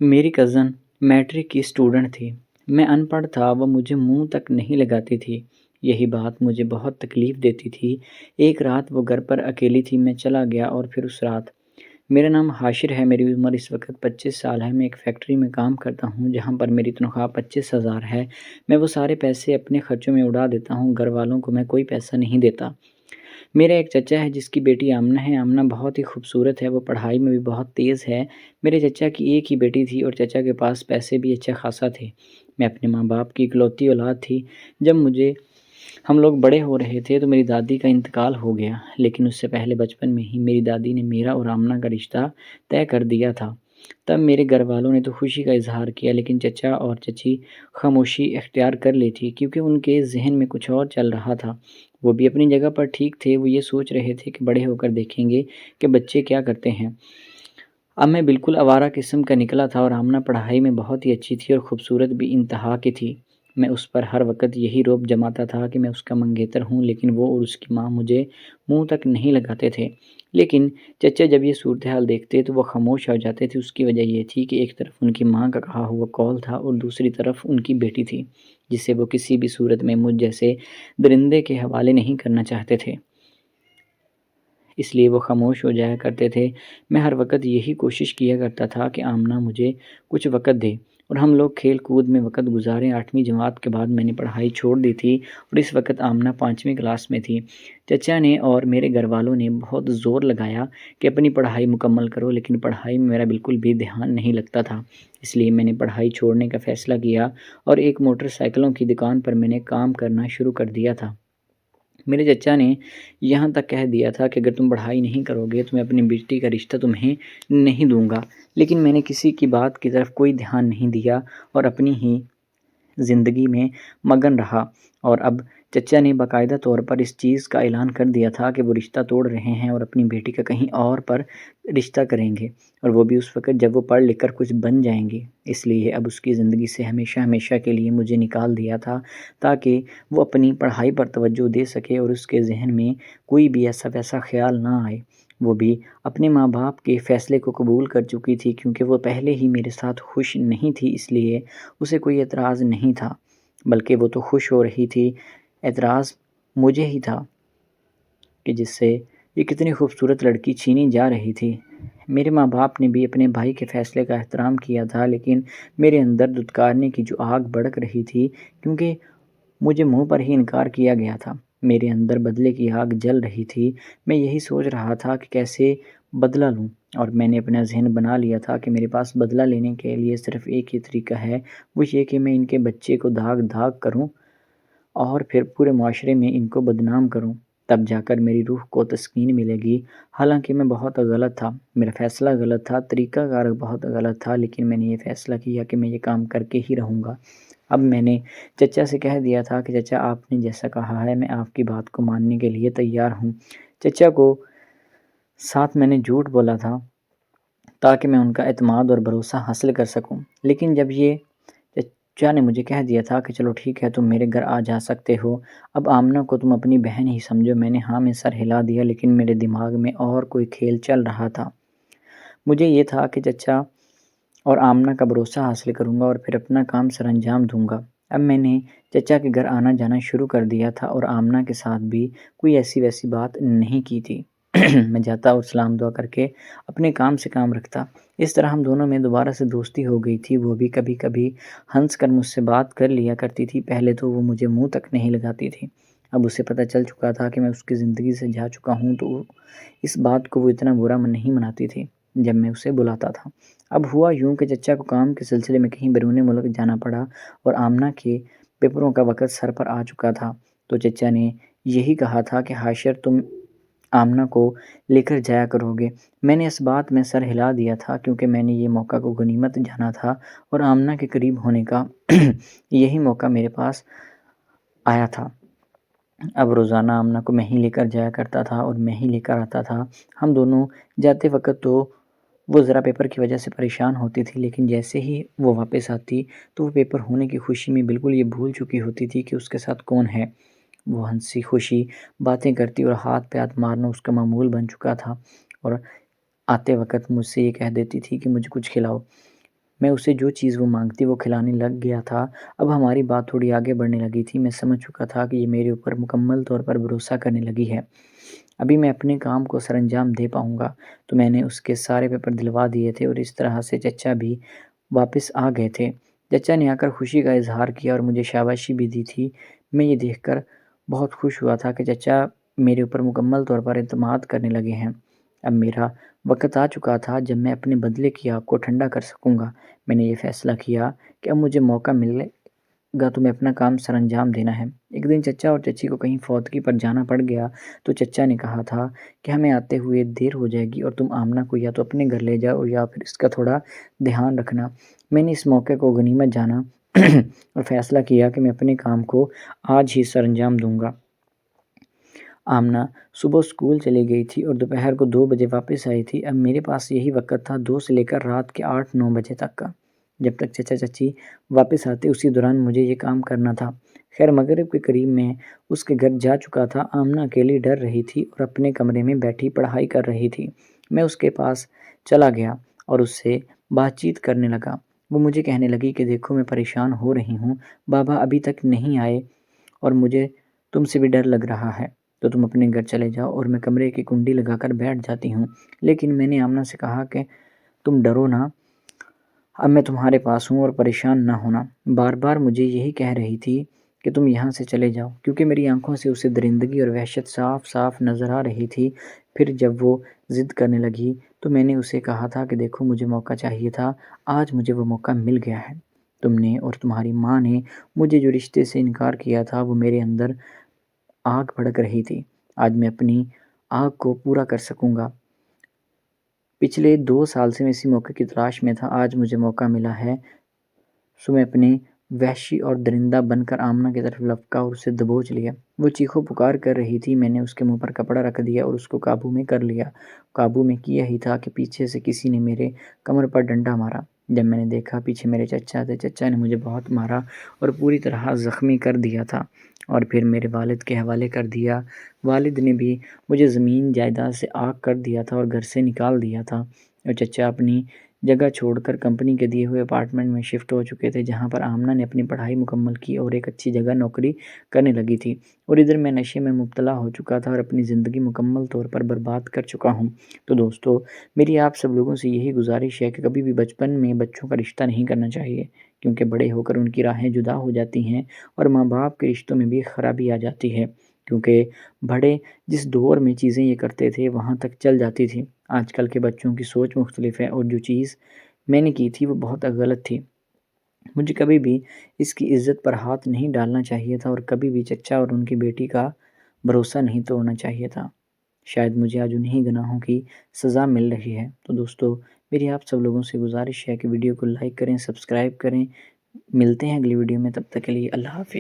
میری cousin matric کی student تھی۔ میں ان پڑھ تھا، وہ مجھے منہ تک نہیں لگاتی تھی۔ یہی بات مجھے بہت تکلیف دیتی تھی۔ ایک رات وہ گھر پر اکیلی تھی، میں چلا گیا اور پھر اس رات میرا نام حاشر ہے، میری عمر اس وقت 25 سال ہے۔ میں ایک فیکٹری میں کام کرتا ہوں جہاں پر میری تنخواہ 25,000 ہے۔ میں وہ سارے پیسے اپنے خرچوں میں اڑا دیتا ہوں، گھر والوں کو میں کوئی پیسہ نہیں دیتا۔ میرا ایک چچا ہے جس کی بیٹی آمنہ ہے۔ آمنہ بہت ہی خوبصورت ہے، وہ پڑھائی میں بھی بہت تیز ہے۔ میرے چچا کی ایک ہی بیٹی تھی اور چچا کے پاس پیسے بھی اچھا خاصا تھے۔ میں اپنے ماں باپ کی اکلوتی اولاد تھی۔ جب ہم لوگ بڑے ہو رہے تھے تو میری دادی کا انتقال ہو گیا، لیکن اس سے پہلے بچپن میں ہی میری دادی نے میرا اور آمنہ کا رشتہ طے کر دیا تھا۔ تب میرے گھر والوں نے تو خوشی کا اظہار کیا، لیکن چچا اور چچی خاموشی اختیار کر لی تھی کیونکہ ان کے ذہن میں کچھ اور چل رہا تھا۔ وہ بھی اپنی جگہ پر ٹھیک تھے، وہ یہ سوچ رہے تھے کہ بڑے ہو کر دیکھیں گے کہ بچے کیا کرتے ہیں۔ اب میں بالکل آوارہ قسم کا نکلا تھا اور آمنہ پڑھائی میں بہت ہی اچھی تھی اور خوبصورت بھی انتہا کی تھی۔ میں اس پر ہر وقت یہی رعب جماتا تھا کہ میں اس کا منگیتر ہوں، لیکن وہ اور اس کی ماں مجھے منہ تک نہیں لگاتے تھے۔ لیکن چچا جب یہ صورتحال دیکھتے تو وہ خاموش ہو جاتے تھے۔ اس کی وجہ یہ تھی کہ ایک طرف ان کی ماں کا کہا ہوا قول تھا اور دوسری طرف ان کی بیٹی تھی، جسے وہ کسی بھی صورت میں مجھ جیسے درندے کے حوالے نہیں کرنا چاہتے تھے، اس لیے وہ خاموش ہو جایا کرتے تھے۔ میں ہر وقت یہی کوشش کیا کرتا تھا کہ آمنہ مجھے کچھ وقت دے اور ہم لوگ کھیل کود میں وقت گزاریں۔ 8ویں جماعت کے بعد میں نے پڑھائی چھوڑ دی تھی اور اس وقت آمنہ 5ویں کلاس میں تھی۔ چچا نے اور میرے گھر والوں نے بہت زور لگایا کہ اپنی پڑھائی مکمل کرو، لیکن پڑھائی میں میرا بالکل بھی دھیان نہیں لگتا تھا۔ اس لیے میں نے پڑھائی چھوڑنے کا فیصلہ کیا اور ایک موٹر سائیکلوں کی دکان پر میں نے کام کرنا شروع کر دیا تھا۔ میرے چچا نے یہاں تک کہہ دیا تھا کہ اگر تم پڑھائی نہیں کرو گے تو میں اپنی بیٹی کا رشتہ تمہیں نہیں دوں گا، لیکن میں نے کسی کی بات کی طرف کوئی دھیان نہیں دیا اور اپنی ہی زندگی میں مگن رہا۔ اور اب چچا نے باقاعدہ طور پر اس چیز کا اعلان کر دیا تھا کہ وہ رشتہ توڑ رہے ہیں اور اپنی بیٹی کا کہیں اور پر رشتہ کریں گے، اور وہ بھی اس وقت جب وہ پڑھ لکھ کر کچھ بن جائیں گے۔ اس لیے اب اس کی زندگی سے ہمیشہ ہمیشہ کے لیے مجھے نکال دیا تھا تاکہ وہ اپنی پڑھائی پر توجہ دے سکے اور اس کے ذہن میں کوئی بھی ایسا ویسا خیال نہ آئے۔ وہ بھی اپنے ماں باپ کے فیصلے کو قبول کر چکی تھی کیونکہ وہ پہلے ہی میرے ساتھ خوش نہیں تھی، اس لیے اسے کوئی اعتراض نہیں تھا، بلکہ وہ تو خوش ہو رہی تھی۔ اعتراض مجھے ہی تھا کہ جس سے یہ کتنی خوبصورت لڑکی چھینی جا رہی تھی۔ میرے ماں باپ نے بھی اپنے بھائی کے فیصلے کا احترام کیا تھا، لیکن میرے اندر دھتکارنے کی جو آگ بھڑک رہی تھی کیونکہ مجھے منہ پر ہی انکار کیا گیا تھا، میرے اندر بدلے کی آگ جل رہی تھی۔ میں یہی سوچ رہا تھا کہ کیسے بدلہ لوں، اور میں نے اپنا ذہن بنا لیا تھا کہ میرے پاس بدلہ لینے کے لیے صرف ایک ہی طریقہ ہے، وہ یہ کہ میں ان کے بچے کو داغ داغ کروں اور پھر پورے معاشرے میں ان کو بدنام کروں، تب جا کر میری روح کو تسکین ملے گی۔ حالانکہ میں بہت غلط تھا، میرا فیصلہ غلط تھا، طریقہ کار بہت غلط تھا، لیکن میں نے یہ فیصلہ کیا کہ میں یہ کام کر کے ہی رہوں گا۔ اب میں نے چچا سے کہہ دیا تھا کہ چچا آپ نے جیسا کہا ہے میں آپ کی بات کو ماننے کے لیے تیار ہوں۔ چچا کو ساتھ میں نے جھوٹ بولا تھا تاکہ میں ان کا اعتماد اور بھروسہ حاصل کر سکوں، لیکن جب یہ چچا نے مجھے کہہ دیا تھا کہ چلو ٹھیک ہے تم میرے گھر آ جا سکتے ہو، اب آمنہ کو تم اپنی بہن ہی سمجھو، میں نے ہاں میں سر ہلا دیا، لیکن میرے دماغ میں اور کوئی کھیل چل رہا تھا۔ مجھے یہ تھا کہ چچا اور آمنہ کا بھروسہ حاصل کروں گا اور پھر اپنا کام سر انجام دوں گا۔ اب میں نے چچا کے گھر آنا جانا شروع کر دیا تھا اور آمنہ کے ساتھ بھی کوئی ایسی ویسی بات نہیں کی تھی۔ میں جاتا اور سلام دعا کر کے اپنے کام سے کام رکھتا۔ اس طرح ہم دونوں میں دوبارہ سے دوستی ہو گئی تھی۔ وہ بھی کبھی کبھی ہنس کر مجھ سے بات کر لیا کرتی تھی، پہلے تو وہ مجھے منہ تک نہیں لگاتی تھی۔ اب اسے پتہ چل چکا تھا کہ میں اس کی زندگی سے جا چکا ہوں تو اس بات کو وہ اتنا برا نہیں مناتی تھی جب میں اسے بلاتا تھا۔ اب ہوا یوں کہ چچا کو کام کے سلسلے میں کہیں بیرون ملک جانا پڑا اور آمنہ کے پیپروں کا وقت سر پر آ چکا تھا، تو چچا نے یہی کہا تھا کہ حاشر تم آمنہ کو لے کر جایا کرو گے۔ میں نے اس بات میں سر ہلا دیا تھا کیونکہ میں نے یہ موقع کو غنیمت جانا تھا اور آمنہ کے قریب ہونے کا یہی موقع میرے پاس آیا تھا۔ اب روزانہ آمنہ کو میں ہی لے کر جایا کرتا تھا اور میں ہی لے کر آتا تھا۔ ہم دونوں جاتے وقت تو وہ ذرا پیپر کی وجہ سے پریشان ہوتی تھی، لیکن جیسے ہی وہ واپس آتی تو وہ پیپر ہونے کی خوشی میں بالکل یہ بھول چکی ہوتی تھی کہ اس کے ساتھ کون ہے۔ وہ ہنسی خوشی باتیں کرتی اور ہاتھ پہ ہاتھ مارنا اس کا معمول بن چکا تھا، اور آتے وقت مجھ سے یہ کہہ دیتی تھی کہ مجھے کچھ کھلاؤ۔ میں اسے جو چیز وہ مانگتی وہ کھلانے لگ گیا تھا۔ اب ہماری بات تھوڑی آگے بڑھنے لگی تھی۔ میں سمجھ چکا تھا کہ یہ میرے اوپر مکمل طور پر بھروسہ کرنے لگی ہے۔ ابھی میں اپنے کام کو سر انجام دے پاؤں گا۔ تو میں نے اس کے سارے پیپر دلوا دیے تھے اور اس طرح سے چچا بھی واپس آ گئے تھے۔ چچا نے آ کر خوشی کا اظہار کیا اور مجھے شاباشی بھی دی تھی۔ میں یہ دیکھ کر بہت خوش ہوا تھا کہ چچا میرے اوپر مکمل طور پر اعتماد کرنے لگے ہیں۔ اب میرا وقت آ چکا تھا جب میں اپنے بدلے کی آگ کو ٹھنڈا کر سکوں گا۔ میں نے یہ فیصلہ کیا کہ اب مجھے موقع ملے گا تو میں اپنا کام سر انجام دینا ہے۔ ایک دن چچا اور چچی کو کہیں فوتگی پر جانا پڑ گیا تو چچا نے کہا تھا کہ ہمیں آتے ہوئے دیر ہو جائے گی اور تم آمنہ کو یا تو اپنے گھر لے جاؤ یا پھر اس کا تھوڑا دھیان رکھنا۔ میں نے اس موقع کو غنیمت جانا اور فیصلہ کیا کہ میں اپنے کام کو آج ہی سر انجام دوں گا۔ آمنہ صبح اسکول چلی گئی تھی اور دوپہر کو 2 بجے واپس آئی تھی۔ اب میرے پاس یہی وقت تھا 2 سے لے کر رات کے 8-9 بجے تک کا۔ جب تک چچا چچی واپس آتے اسی دوران مجھے یہ کام کرنا تھا۔ خیر مغرب کے قریب میں اس کے گھر جا چکا تھا۔ آمنہ اکیلی ڈر رہی تھی اور اپنے کمرے میں بیٹھی پڑھائی کر رہی تھی۔ میں اس کے پاس چلا گیا اور اس سے بات چیت کرنے لگا۔ وہ مجھے کہنے لگی کہ دیکھو میں پریشان ہو رہی ہوں، بابا ابھی تک نہیں آئے اور مجھے تم سے بھی ڈر لگ رہا ہے، تو تم اپنے گھر چلے جاؤ اور میں کمرے کی کنڈی لگا کر بیٹھ جاتی ہوں۔ لیکن میں نے آمنہ سے کہا کہ تم ڈرو نہ، اب میں تمہارے پاس ہوں اور پریشان نہ ہونا۔ بار بار مجھے یہی کہہ رہی تھی کہ تم یہاں سے چلے جاؤ، کیونکہ میری آنکھوں سے اسے درندگی اور وحشت صاف صاف نظر آ رہی تھی۔ پھر جب وہ ضد کرنے لگی تو میں نے اسے کہا تھا کہ دیکھو مجھے موقع چاہیے تھا، آج مجھے وہ موقع مل گیا ہے۔ تم نے اور تمہاری ماں نے مجھے جو رشتے سے انکار کیا تھا وہ میرے اندر آگ بھڑک رہی تھی۔ آج میں اپنی آگ کو پورا کر سکوں گا۔ پچھلے 2 سال سے میں اسی موقع کی تلاش میں تھا، آج مجھے موقع ملا ہے، سو میں اپنے وحشی اور درندہ بن کر آمنہ کی طرف لپکا اور اسے دبوچ لیا۔ وہ چیخو پکار کر رہی تھی، میں نے اس کے منہ پر کپڑا رکھ دیا اور اس کو قابو میں کر لیا۔ قابو میں کیا ہی تھا کہ پیچھے سے کسی نے میرے کمر پر ڈنڈا مارا۔ جب میں نے دیکھا پیچھے میرے چچا تھے۔ چچا نے مجھے بہت مارا اور پوری طرح زخمی کر دیا تھا اور پھر میرے والد کے حوالے کر دیا۔ والد نے بھی مجھے زمین جائیداد سے آگ کر دیا تھا اور گھر سے نکال دیا تھا، اور چچا اپنی جگہ چھوڑ کر کمپنی کے دیے ہوئے اپارٹمنٹ میں شفٹ ہو چکے تھے جہاں پر آمنہ نے اپنی پڑھائی مکمل کی اور ایک اچھی جگہ نوکری کرنے لگی تھی، اور ادھر میں نشے میں مبتلا ہو چکا تھا اور اپنی زندگی مکمل طور پر برباد کر چکا ہوں۔ تو دوستو، میری آپ سب لوگوں سے یہی گزارش ہے کہ کبھی بھی بچپن میں بچوں کا رشتہ نہیں کرنا چاہیے، کیونکہ بڑے ہو کر ان کی راہیں جدا ہو جاتی ہیں اور ماں باپ کے رشتوں میں بھی خرابی آ جاتی ہے، کیونکہ بڑے جس دور میں چیزیں یہ کرتے تھے وہاں تک چل جاتی تھی۔ آج کل کے بچوں کی سوچ مختلف ہے اور جو چیز میں نے کی تھی وہ بہت غلط تھی۔ مجھے کبھی بھی اس کی عزت پر ہاتھ نہیں ڈالنا چاہیے تھا اور کبھی بھی چچا اور ان کی بیٹی کا بھروسہ نہیں توڑنا چاہیے تھا۔ شاید مجھے آج انہی گناہوں کی سزا مل رہی ہے۔ تو دوستو، میری آپ سب لوگوں سے گزارش ہے کہ ویڈیو کو لائک کریں، سبسکرائب کریں۔ ملتے ہیں اگلی ویڈیو میں، تب تک کے لیے اللہ حافظ۔